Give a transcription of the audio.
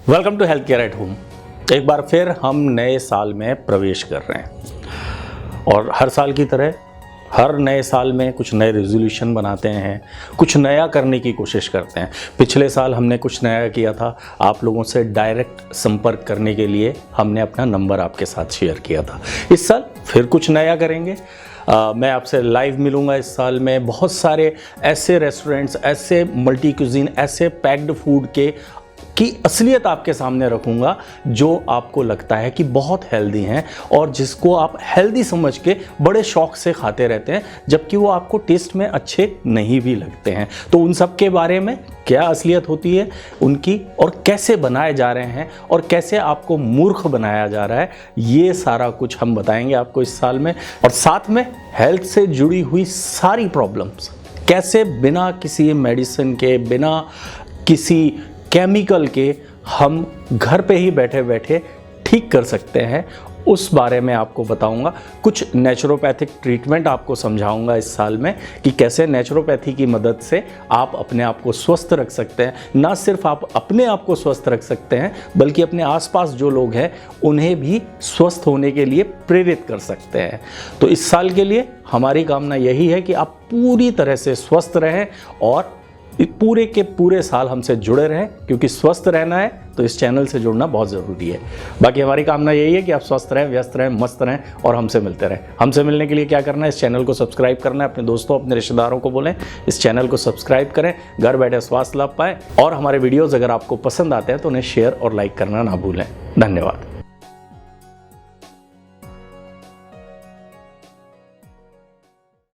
Welcome to health care at home. एक बार फिर हम नए साल में प्रवेश कर रहे हैं और हर साल की तरह हर नए साल में कुछ नए रेजोल्यूशन बनाते हैं, कुछ नया करने की कोशिश करते हैं। पिछले साल हमने कुछ नया किया था, आप लोगों से डायरेक्ट संपर्क करने के लिए हमने अपना नंबर आपके साथ शेयर किया था। इस साल फिर कुछ नया करेंगे। मैं आपसे लाइव मिलूंगा इस साल में। बहुत सारे ऐसे रेस्टोरेंट्स, ऐसे मल्टी क्यूजीन, ऐसे पैक्ड फूड की असलियत आपके सामने रखूंगा जो आपको लगता है कि बहुत हेल्दी हैं और जिसको आप हेल्दी समझ के बड़े शौक से खाते रहते हैं, जबकि वो आपको टेस्ट में अच्छे नहीं भी लगते हैं। तो उन सब के बारे में क्या असलियत होती है उनकी, और कैसे बनाए जा रहे हैं और कैसे आपको मूर्ख बनाया जा रहा है, ये सारा कुछ हम बताएंगे आपको इस साल में। और साथ में हेल्थ से जुड़ी हुई सारी प्रॉब्लम्स कैसे बिना किसी मेडिसिन के, बिना किसी केमिकल के हम घर पे ही बैठे बैठे ठीक कर सकते हैं, उस बारे में आपको बताऊंगा। कुछ नेचुरोपैथिक ट्रीटमेंट आपको समझाऊंगा इस साल में कि कैसे नेचुरोपैथी की मदद से आप अपने आप को स्वस्थ रख सकते हैं। ना सिर्फ आप अपने आप को स्वस्थ रख सकते हैं, बल्कि अपने आसपास जो लोग हैं उन्हें भी स्वस्थ होने के लिए प्रेरित कर सकते हैं। तो इस साल के लिए हमारी कामना यही है कि आप पूरी तरह से स्वस्थ रहें और पूरे के पूरे साल हमसे जुड़े रहें, क्योंकि स्वस्थ रहना है तो इस चैनल से जुड़ना बहुत ज़रूरी है। बाकी हमारी कामना यही है कि आप स्वस्थ रहें, व्यस्त रहें, मस्त रहें और हमसे मिलते रहें। हमसे मिलने के लिए क्या करना है, इस चैनल को सब्सक्राइब करना है, अपने दोस्तों, अपने रिश्तेदारों को बोलें इस चैनल को सब्सक्राइब करें, घर बैठे स्वास्थ्य लाभ पाएँ। और हमारे वीडियोज़ अगर आपको पसंद आते हैं तो उन्हें शेयर और लाइक करना ना भूलें। धन्यवाद।